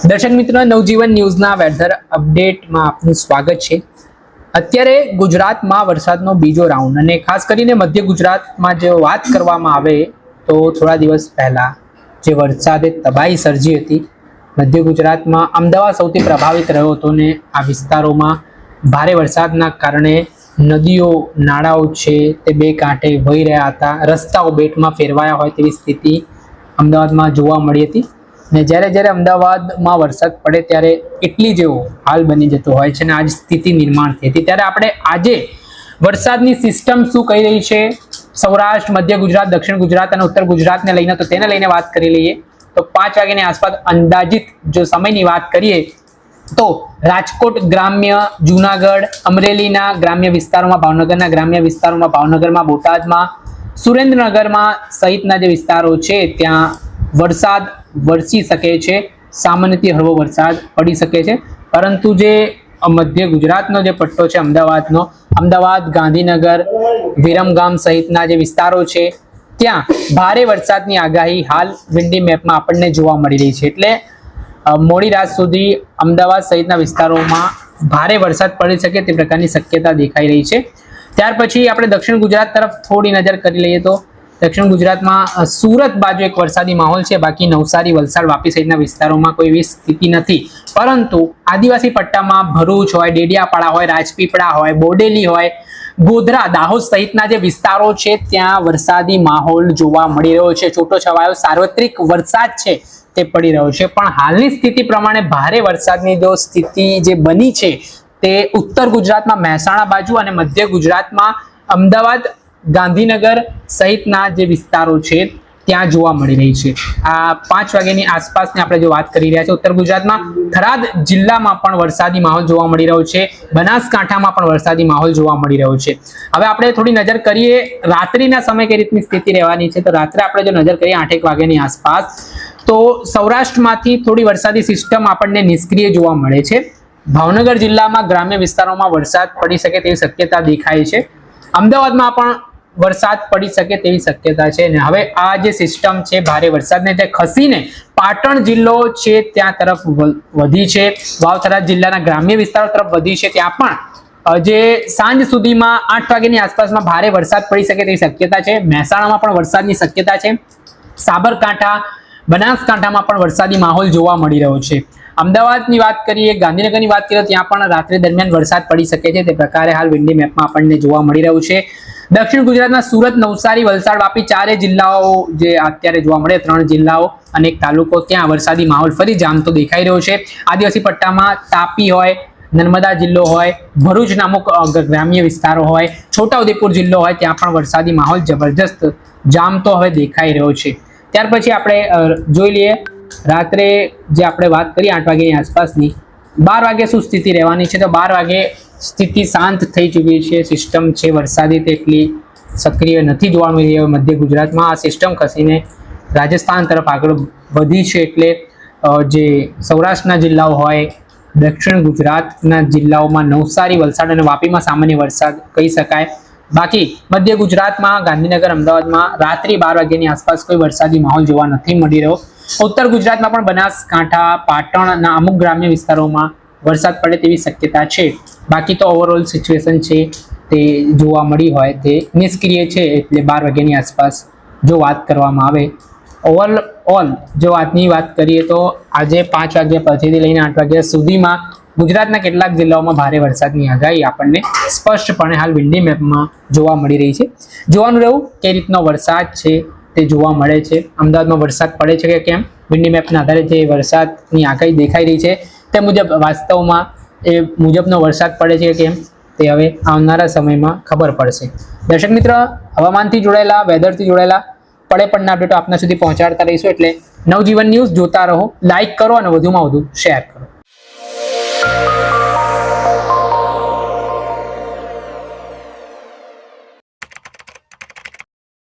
દર્શક મિત્રો, નવજીવન ન્યૂઝના વેધર અપડેટમાં આપનું સ્વાગત છે। અત્યારે ગુજરાતમાં વરસાદનો બીજો રાઉન્ડ અને ખાસ કરીને મધ્ય ગુજરાતમાં જો વાત કરવામાં આવે તો થોડા દિવસ પહેલા જે વરસાદે તબાહી સર્જી હતી મધ્ય ગુજરાતમાં અમદાવાદ સૌથી પ્રભાવિત રહ્યો હતો ને આ વિસ્તારોમાં ભારે વરસાદના કારણે નદીઓ નાળાઓ છે તે બે કાંઠે વહી રહ્યા હતા, રસ્તાઓ બેટમાં ફેરવાયા હોય તેવી સ્થિતિ અમદાવાદમાં જોવા મળી હતી। ને જ્યારે જ્યારે અમદાવાદમાં વરસાદ પડે ત્યારે એટલી જેવો હાલ બની જતો હોય છે ને આજ સ્થિતિ નિર્માણ થઈ હતી। ત્યારે આપણે આજે વરસાદની સિસ્ટમ શું કહી રહી છે સૌરાષ્ટ્ર, મધ્ય ગુજરાત, દક્ષિણ ગુજરાત અને ઉત્તર ગુજરાતને લઈને તો તેને લઈને વાત કરી લઈએ। તો 5 વાગ્યાની આસપાસ અંદાજિત જો સમયની વાત કરીએ તો રાજકોટ ગ્રામ્ય, જૂનાગઢ, અમરેલીના ગ્રામ્ય વિસ્તારોમાં, ભાવનગરના ગ્રામ્ય વિસ્તારોમાં, ભાવનગરમાં, બોટાદમાં, સુરેન્દ્રનગરમાં સહિતના જે વિસ્તારો છે ત્યાં વરસાદ વરસી શકે છે, સામાન્યથી હળવો વરસાદ પડી શકે છે। પરંતુ જે મધ્ય ગુજરાતનો જે પટ્ટો છે અમદાવાદનો, અમદાવાદ, ગાંધીનગર, વિરમગામ સહિતના જે વિસ્તારો છે ત્યાં ભારે વરસાદની આગાહી હાલ વિન્ડી મેપમાં આપણને જોવા મળી રહી છે। એટલે મોડી રાત સુધી અમદાવાદ સહિતના વિસ્તારોમાં ભારે વરસાદ પડી શકે તે પ્રકારની શક્યતા દેખાઈ રહી છે। ત્યાર પછી આપણે દક્ષિણ ગુજરાત તરફ થોડી નજર કરી લઈએ તો દક્ષિણ ગુજરાતમાં સુરત બાજુ એક વરસાદી માહોલ છે, બાકી નવસારી, વલસાડ, વાપી સહિતના વિસ્તારોમાં કોઈ એવી સ્થિતિ નથી। પરંતુ આદિવાસી પટ્ટામાં ભરૂચ હોય, ડેડિયાપાડા હોય, રાજપીપળા હોય, બોડેલી હોય, ગોધરા, દાહોદ સહિતના જે વિસ્તારો છે ત્યાં વરસાદી માહોલ જોવા મળી રહ્યો છે। છૂટોછવાયો સાર્વત્રિક વરસાદ છે તે પડી રહ્યો છે, પણ હાલની સ્થિતિ પ્રમાણે ભારે વરસાદની જો સ્થિતિ જે બની છે તે ઉત્તર ગુજરાતમાં મહેસાણા બાજુ અને મધ્ય ગુજરાતમાં અમદાવાદ, ગાંધીનગર સહિતના જે વિસ્તારો છે ત્યાં જોવા મળી રહી છે। આ 5 વાગ્યાની આસપાસની આપણે જો વાત કરી રહ્યા છે ઉત્તર ગુજરાતમાં થરાદ જિલ્લામાં પણ વરસાદી માહોલ જોવા મળી રહ્યો છે, બનાસકાંઠામાં પણ વરસાદી માહોલ જોવા મળી રહ્યો છે। હવે આપણે થોડી નજર કરીએ રાત્રિના સમય કઈ રીતની સ્થિતિ રહેવાની છે। તો રાત્રે આપણે જો નજર કરીએ 8 વાગ્યાની આસપાસ તો સૌરાષ્ટ્રમાંથી થોડી વરસાદી સિસ્ટમ આપણને નિષ્ક્રિય જોવા મળે છે। ભાવનગર જિલ્લામાં ગ્રામ્ય વિસ્તારોમાં વરસાદ પડી શકે તેવી શક્યતા દેખાય છે। અમદાવાદમાં પણ વરસાદ પડી શકે તેવી શક્યતા છે ને હવે આ જે સિસ્ટમ છે ભારે વરસાદને તે ખસીને પાટણ જિલ્લો છે ત્યાં તરફ વધી છે, વાવ-થરાદ જિલ્લાના ગ્રામ્ય વિસ્તારો તરફ વધી છે। ત્યાં પણ જે સાંજ સુધીમાં 8 વાગ્યાની આસપાસમાં ભારે વરસાદ પડી શકે તેવી શક્યતા છે। મહેસાણામાં પણ વરસાદની શક્યતા છે, સાબરકાંઠા, બનાસકાંઠામાં પણ વરસાદી માહોલ જોવા મળી રહ્યો છે। અમદાવાદની વાત કરીએ, ગાંધીનગરની વાત કરીએ ત્યાં પણ રાત્રે દરમિયાન વરસાદ પડી શકે છે તે પ્રકારે હાલ વિન્ડી મેપમાં આપણને જોવા મળી રહ્યું છે। દક્ષિણ ગુજરાતના સુરત, નવસારી, વલસાડ, વાપી ચારે જિલ્લાઓ જે અત્યારે જોવા મળે, 3 જિલ્લાઓ અને એક તાલુકો, ત્યાં વરસાદી માહોલ ફરી જામતો દેખાઈ રહ્યો છે। આદિવાસી પટ્ટામાં તાપી હોય, નર્મદા જિલ્લો હોય, ભરૂચના અમુક ગ્રામ્ય વિસ્તારો હોય, છોટાઉદેપુર જિલ્લો હોય ત્યાં પણ વરસાદી માહોલ જબરજસ્ત જામતો હવે દેખાઈ રહ્યો છે। ત્યાર પછી આપણે જોઈ લઈએ રાત્રે જે આપણે વાત કરીએ 8 વાગ્યાની આસપાસની, 12 વાગે શું સ્થિતિ રહેવાની છે। તો 12 વાગે સ્થિતિ શાંત થઈ ચૂકી છે, સિસ્ટમ છે વરસાદી તેટલી સક્રિય નથી જોવા મળી રહી મધ્ય ગુજરાતમાં। આ સિસ્ટમ ખસીને રાજસ્થાન તરફ આગળ વધી છે એટલે જે સૌરાષ્ટ્રના જિલ્લાઓ હોય, દક્ષિણ ગુજરાતના જિલ્લાઓમાં નવસારી, વલસાડ અને વાપીમાં સામાન્ય વરસાદ કહી શકાય। બાકી મધ્ય ગુજરાતમાં ગાંધીનગર, અમદાવાદમાં રાત્રે 12 વાગ્યાની આસપાસ કોઈ વરસાદી માહોલ જોવા નથી મળી રહ્યો। ઉત્તર ગુજરાતમાં પણ બનાસકાંઠા, પાટણના અમુક ગ્રામ્ય વિસ્તારોમાં વરસાદ પડે તેવી શક્યતા છે। બાકી તો ઓવરઓલ સિચ્યુએશન છે તે જોવા મળી હોય તે નિષ્ક્રિય છે। એટલે 12 વાગ્યાની આસપાસ જો વાત કરવામાં આવે ઓવરઓલ જો વાતની વાત કરીએ તો આજે 5 વાગ્યા પછીથી લઈને 8 વાગ્યા સુધીમાં ગુજરાતના કેટલાક જિલ્લાઓમાં ભારે વરસાદની આગાહી આપણને સ્પષ્ટપણે હાલ વિન્ડી મેપમાં જોવા મળી રહી છે। જોવાનું રહ્યું કઈ રીતનો વરસાદ છે તે જોવા મળે છે, અમદાવાદમાં વરસાદ પડે છે કે કેમ, વિન્ડી મેપના આધારે જે વરસાદની આગાહી દેખાઈ રહી છે તે મુજબ વાસ્તવમાં એ મુજબનો વરસાદ પડે છે કે કેમ તે હવે આવનારા સમયમાં ખબર પડશે। દર્શક મિત્ર, હવામાનથી જોડાયેલા, વેધરથી જોડાયેલા પડે પડના અપડેટો આપના સુધી પહોંચાડતા રહીશું, એટલે નવજીવન ન્યૂઝ જોતા રહો, લાઇક કરો અને વધુમાં વધુ શેર કરો।